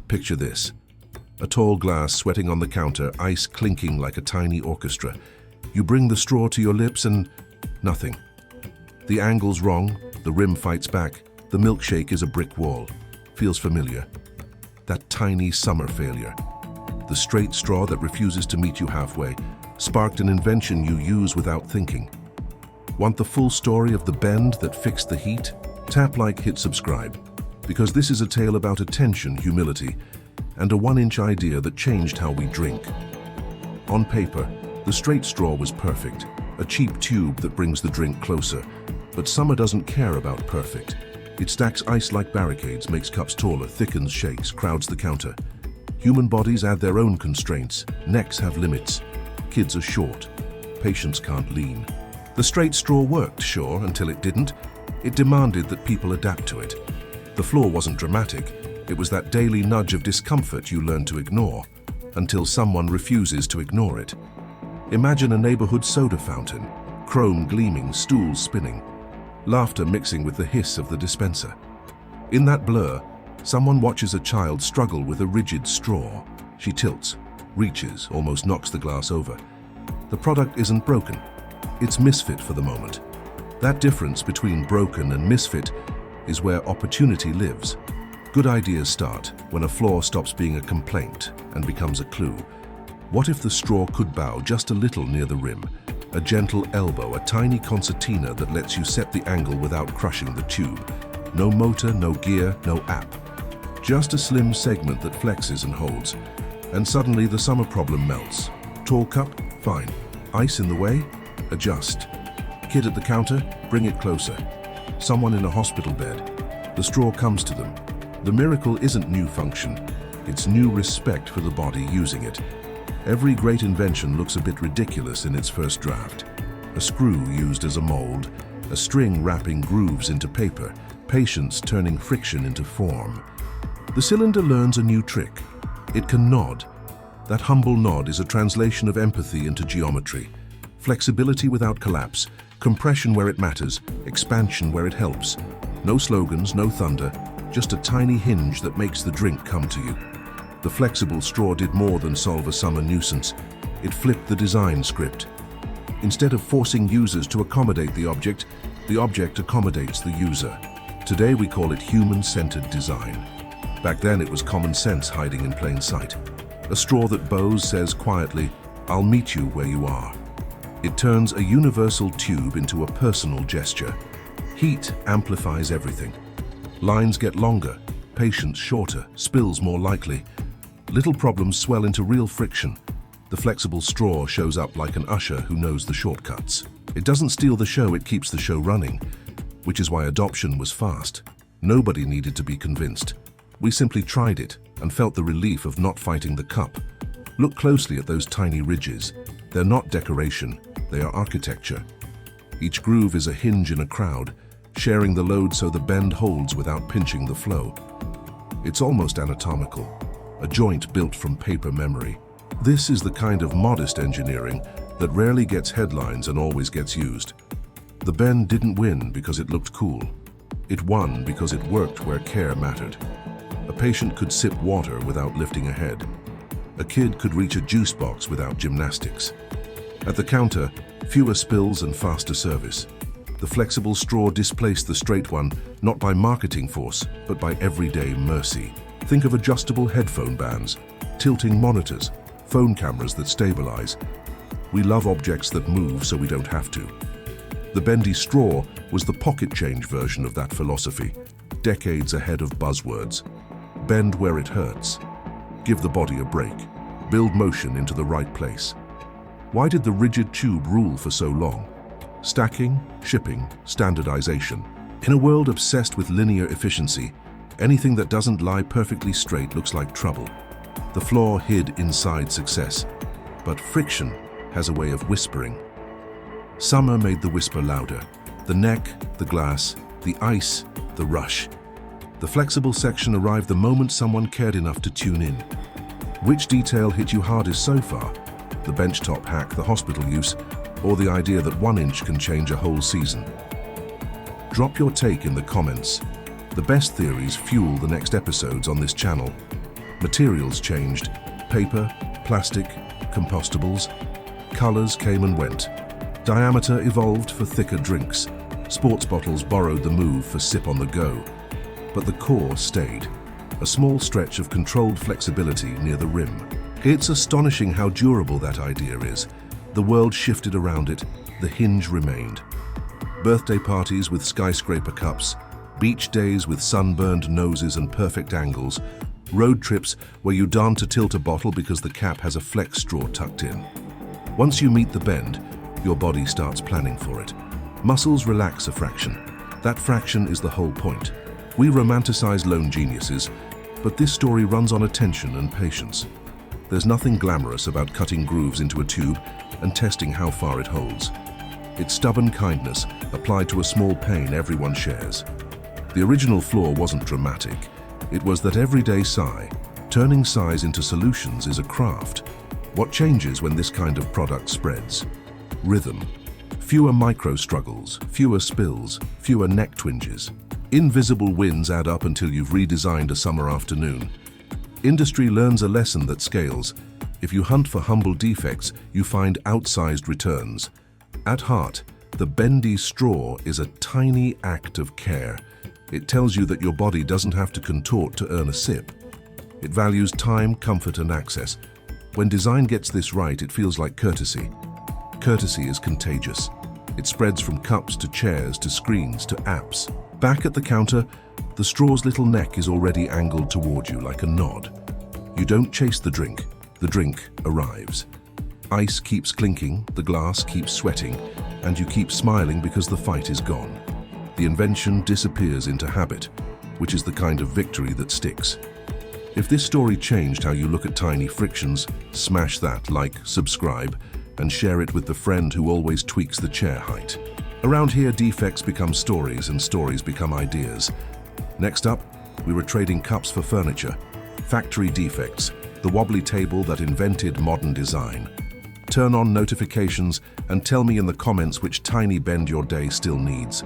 Picture this. A tall glass sweating on the counter, ice clinking like a tiny orchestra. You bring the straw to your lips and nothing. The angle's wrong, the rim fights back, the milkshake is a brick wall. Feels familiar. That tiny summer failure. The straight straw that refuses to meet you halfway, sparked an invention you use without thinking. Want the full story of the bend that fixed the heat? Tap like, hit subscribe, because this is a tale about attention, humility, and a 1-inch idea that changed how we drink. On paper, the straight straw was perfect, a cheap tube that brings the drink closer. But summer doesn't care about perfect. It stacks ice like barricades, makes cups taller, thickens shakes, crowds the counter. Human bodies add their own constraints. Necks have limits. Kids are short. Patients can't lean. The straight straw worked, sure, until it didn't. It demanded that people adapt to it. The flaw wasn't dramatic. It was that daily nudge of discomfort you learn to ignore, until someone refuses to ignore it. Imagine a neighborhood soda fountain, chrome gleaming, stools spinning, laughter mixing with the hiss of the dispenser. In that blur, someone watches a child struggle with a rigid straw. She tilts, reaches, almost knocks the glass over. The product isn't broken. It's misfit for the moment. That difference between broken and misfit is where opportunity lives. Good ideas start when a flaw stops being a complaint and becomes a clue. What if the straw could bow just a little near the rim? A gentle elbow, a tiny concertina that lets you set the angle without crushing the tube. No motor, no gear, no app. Just a slim segment that flexes and holds. And suddenly the summer problem melts. Tall cup? Fine. Ice in the way? Adjust. Kid at the counter? Bring it closer. Someone in a hospital bed? The straw comes to them. The miracle isn't new function. It's new respect for the body using it. Every great invention looks a bit ridiculous in its first draft. A screw used as a mold, a string wrapping grooves into paper, patience turning friction into form. The cylinder learns a new trick. It can nod. That humble nod is a translation of empathy into geometry. Flexibility without collapse, compression where it matters, expansion where it helps. No slogans, no thunder, just a tiny hinge that makes the drink come to you. The flexible straw did more than solve a summer nuisance. It flipped the design script. Instead of forcing users to accommodate the object accommodates the user. Today we call it human-centered design. Back then it was common sense hiding in plain sight. A straw that bows says quietly, "I'll meet you where you are." It turns a universal tube into a personal gesture. Heat amplifies everything. Lines get longer, patience shorter, spills more likely. Little problems swell into real friction. The flexible straw shows up like an usher who knows the shortcuts. It doesn't steal the show, it keeps the show running, which is why adoption was fast. Nobody needed to be convinced. We simply tried it and felt the relief of not fighting the cup. Look closely at those tiny ridges. They're not decoration, they are architecture. Each groove is a hinge in a crowd, sharing the load so the bend holds without pinching the flow. It's almost anatomical, a joint built from paper memory. This is the kind of modest engineering that rarely gets headlines and always gets used. The bend didn't win because it looked cool. It won because it worked where care mattered. A patient could sip water without lifting a head. A kid could reach a juice box without gymnastics. At the counter, fewer spills and faster service. The flexible straw displaced the straight one, not by marketing force, but by everyday mercy. Think of adjustable headphone bands, tilting monitors, phone cameras that stabilize. We love objects that move so we don't have to. The bendy straw was the pocket change version of that philosophy, decades ahead of buzzwords. Bend where it hurts. Give the body a break. Build motion into the right place. Why did the rigid tube rule for so long? Stacking, shipping, standardization. In a world obsessed with linear efficiency, anything that doesn't lie perfectly straight looks like trouble. The flaw hid inside success, but friction has a way of whispering. Summer made the whisper louder. The neck, the glass, the ice, the rush. The flexible section arrived the moment someone cared enough to tune in. Which detail hit you hardest so far? The benchtop hack, the hospital use, or the idea that 1 inch can change a whole season? Drop your take in the comments. The best theories fuel the next episodes on this channel. Materials changed. Paper, plastic, compostables. Colors came and went. Diameter evolved for thicker drinks. Sports bottles borrowed the move for sip on the go. But the core stayed. A small stretch of controlled flexibility near the rim. It's astonishing how durable that idea is. The world shifted around it, the hinge remained. Birthday parties with skyscraper cups, beach days with sunburned noses and perfect angles, road trips where you darn to tilt a bottle because the cap has a flex straw tucked in. Once you meet the bend, your body starts planning for it. Muscles relax a fraction. That fraction is the whole point. We romanticize lone geniuses, but this story runs on attention and patience. There's nothing glamorous about cutting grooves into a tube and testing how far it holds. It's stubborn kindness applied to a small pain everyone shares. The original flaw wasn't dramatic. It was that everyday sigh. Turning sighs into solutions is a craft. What changes when this kind of product spreads? Rhythm. Fewer micro struggles, fewer spills, fewer neck twinges. Invisible wins add up until you've redesigned a summer afternoon. Industry learns a lesson that scales. If you hunt for humble defects, you find outsized returns. At heart, the bendy straw is a tiny act of care. It tells you that your body doesn't have to contort to earn a sip. It values time, comfort, and access. When design gets this right, it feels like courtesy. Courtesy is contagious. It spreads from cups to chairs to screens to apps. Back at the counter, the straw's little neck is already angled toward you like a nod. You don't chase the drink arrives. Ice keeps clinking, the glass keeps sweating, and you keep smiling because the fight is gone. The invention disappears into habit, which is the kind of victory that sticks. If this story changed how you look at tiny frictions, smash that, like, subscribe, and share it with the friend who always tweaks the chair height. Around here, defects become stories and stories become ideas. Next up, we were trading cups for furniture. Factory defects, the wobbly table that invented modern design. Turn on notifications and tell me in the comments which tiny bend your day still needs.